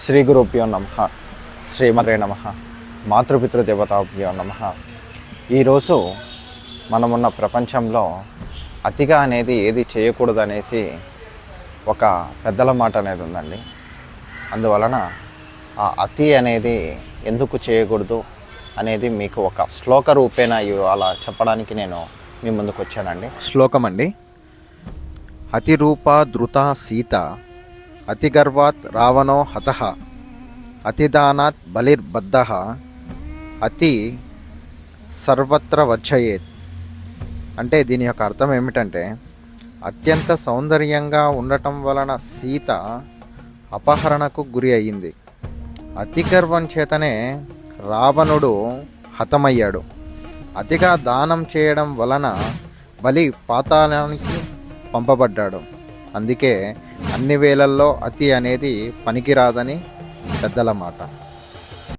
శ్రీ గురుభ్యో నమః. శ్రీమతే నమః. మాతృపితృదేవతాభ్యో నమః. ఈరోజు మనమున్న ప్రపంచంలో అతిగా అనేది ఏది చేయకూడదనేసి ఒక పెద్దల మాట అనేది ఉందండి. అందువలన ఆ అతి అనేది ఎందుకు చేయకూడదు అనేది మీకు ఒక శ్లోక రూపేణ అలా చెప్పడానికి నేను మీ ముందుకు వచ్చానండి. శ్లోకం అండి. అతిరూప ధృత సీత, అతిగర్వాత్ రావణో హతః, అతిదానాత్ బలిర్బద్ధః, అతి సర్వత్ర వచ్చయేత్. అంటే దీని యొక్క అర్థం ఏమిటంటే, అత్యంత సౌందర్యంగా ఉండటం వలన సీత అపహరణకు గురి అయ్యింది. అతి గర్వం చేతనే రావణుడు హతమయ్యాడు. అతిగా దానం చేయడం వలన బలి పాతాళానికి పంపబడ్డాడు. అందుకే అన్ని వేళల్లో అతి అనేది పనికిరాదని పెద్దల మాట.